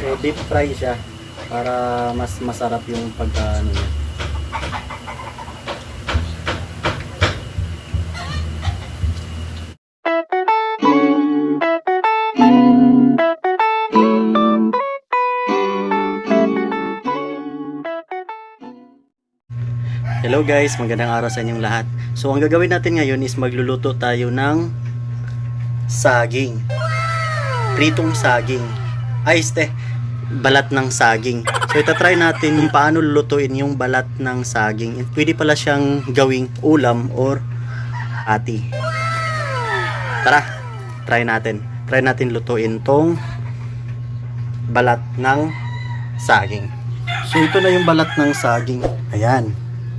So deep fry siya para mas masarap yung pagkaano niya. Hello guys, magandang araw sa inyong lahat. So ang gagawin natin ngayon is magluluto tayo ng saging. Pritong saging. Balat ng saging. So itatry natin kung paano lulutuin yung balat ng saging. Pwede pala siyang gawing ulam or ati. Tara, try natin. Try natin lutuin tong balat ng saging. So ito na yung balat ng saging. Ayan.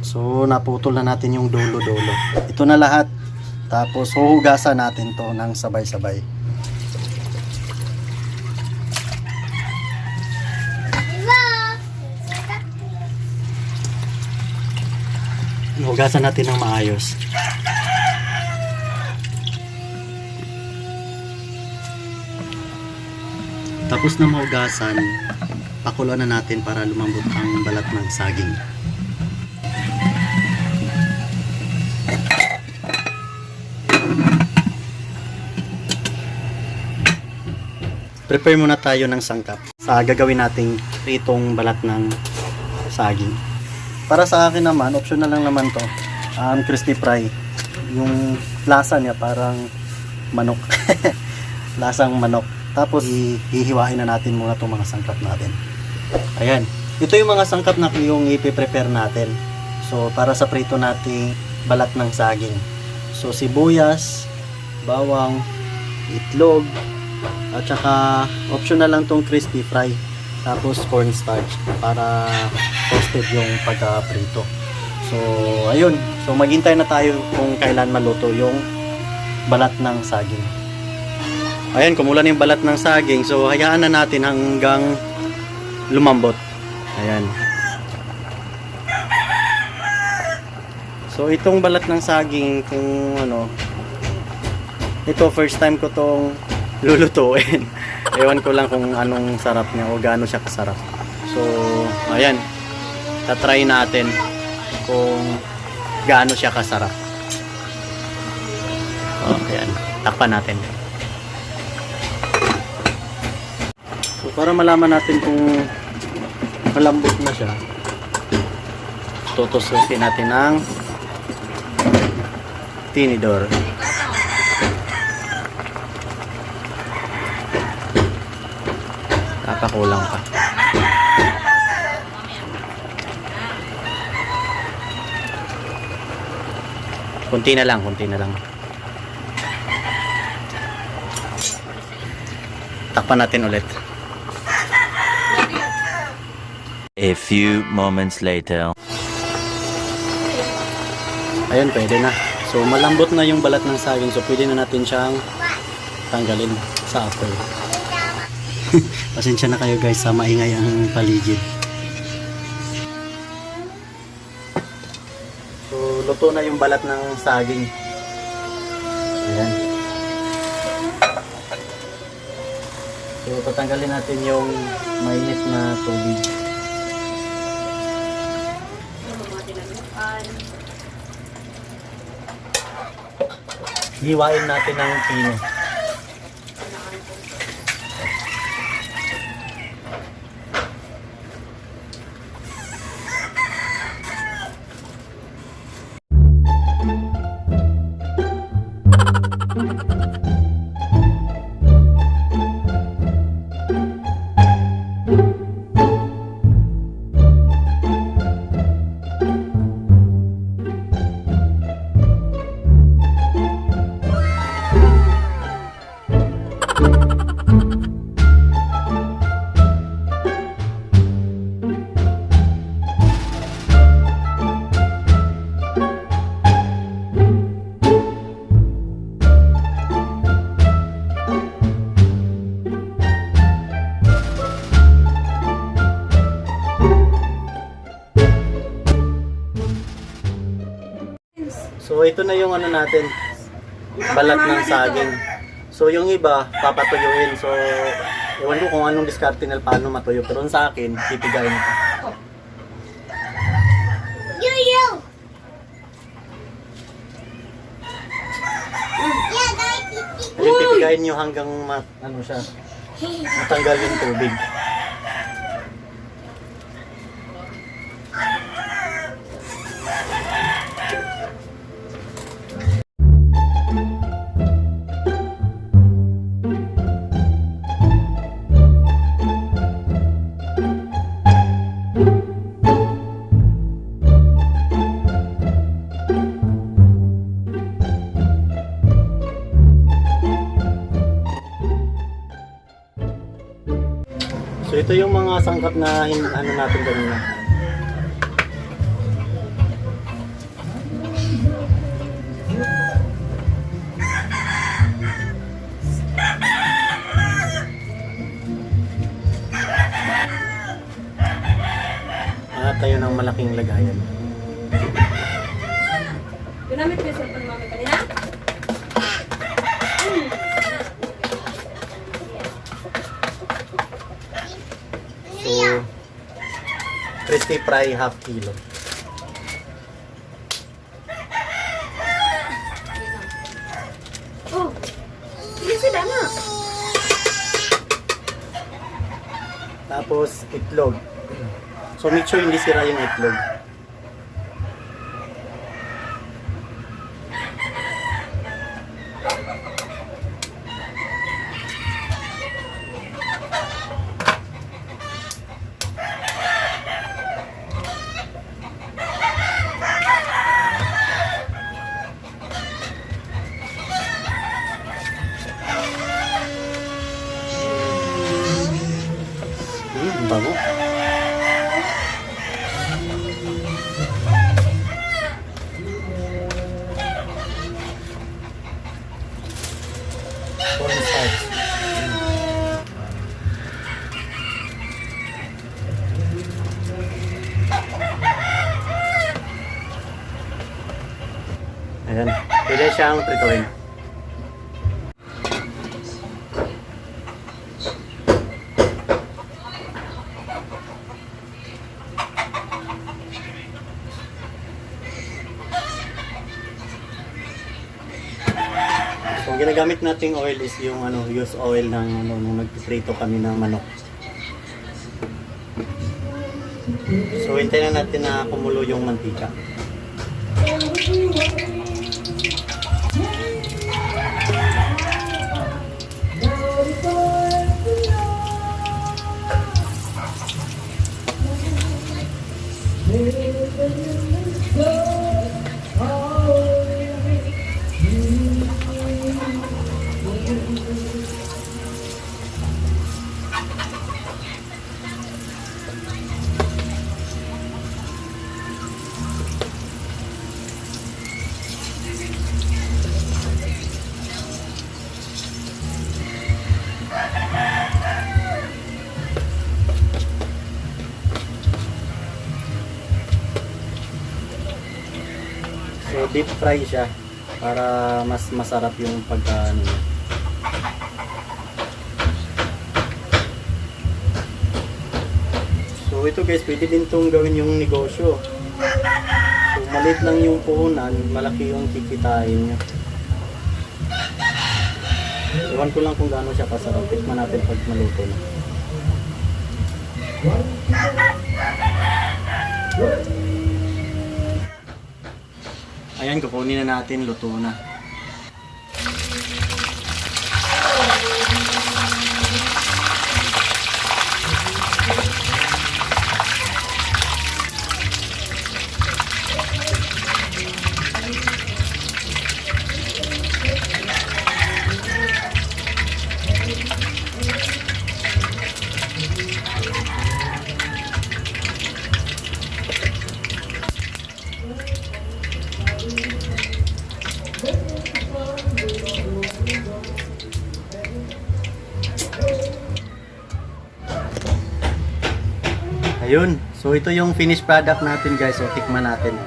So naputol na natin yung dulo-dulo. Ito na lahat. Tapos huhugasan natin to ng sabay-sabay. Hugasan natin ng maayos. Tapos na mahugasan, pakuluan na natin para lumambot ang balat ng saging. Prepare muna tayo ng sangkap sa gagawin nating pritong balat ng saging. Para sa akin naman, optional lang naman to. Crispy fry. Yung lasa niya parang manok. Lasang manok. Tapos hihiwain na natin muna itong mga sangkap natin. Ayan. Ito yung mga sangkap na yung ipiprepare natin. So para sa prito nating balat ng saging. So sibuyas, bawang, itlog, at saka optional lang tong crispy fry. Tapos cornstarch para toasted yung pagka-prito. So ayun. So maghintay na tayo kung kailan maluto yung balat ng saging. Ayan, kumulo na yung balat ng saging. So hayaan na natin hanggang lumambot. Ayan. So itong balat ng saging, kung ano, ito first time ko tong lulutuin. Ewan ko lang kung anong sarap niya o gaano siya kasarap. So, ayan. Tatry natin kung gaano siya kasarap. Oh, ayan. Takpan natin. So, para malaman natin kung malambot na siya, tutusukin natin ng tinidor. Nakakulang pa. Kunti na lang, kunti na lang. Takpan natin ulit. A few moments later. Ayun, pwede na. So malambot na yung balat ng saging. So pwede na natin siyang tanggalin sa apoy. Pasensya na kayo guys sa maingay ang paligid. So luto na yung balat ng saging. Ayan. So tatanggalin natin yung mainit na tubig. Hiwain natin ng pino. So ito na yung ano natin, balat ng saging. So yung iba papatuyuin. So Ewan ko kung anong diskarte nila paano matuyo. Pero sa akin, pipigayin ko. Ayun, pipigayin nyo hanggang ano siya, matanggal yung tubig. So ito yung mga sangkap na ano natin kanina. Hanap tayo ng malaking lagayan. Ginamit ko yung cellphone ni Mami kanina? So, crispy fry half kilo. Oh, hindi sila na. Tapos itlog. So make sure hindi sira yung itlog. Bago. Cornstarch. Ayan. Pwede siyang prituin. So, ang ginagamit nating oil is yung used oil ng nung nagpiprito kami ng manok. So, hintayin na natin na kumulo yung mantika. So deep fry siya para mas masarap yung pagkaano niya. So ito guys, pwede din itong gawin yung negosyo. So maliit lang yung puhunan, malaki yung kikitain niya. Ewan ko lang kung gaano siya kasarap. Tikman natin pag maluto na. Ayan, kukunin na natin, luto na. Ayun. So ito yung finished product natin guys. So tikman natin.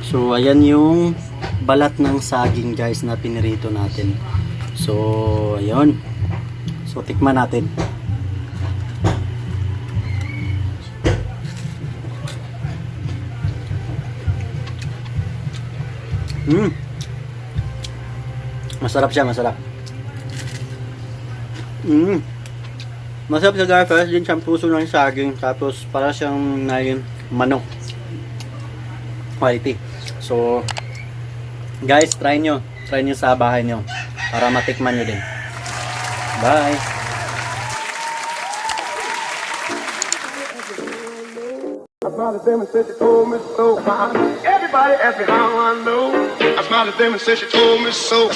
So ayan yung balat ng saging guys na pinirito natin. So, ayun. So, tikman natin. Masarap siya, masarap. Masarap siya guys, parang din siyang puso ng saging, tapos para siyang nain manok. Quality. So, guys, try nyo sa bahay nyo para matikman nyo din. Bye! I smiled at them and said she told me so. Everybody asked me how I know. I smiled at them and said she told me so.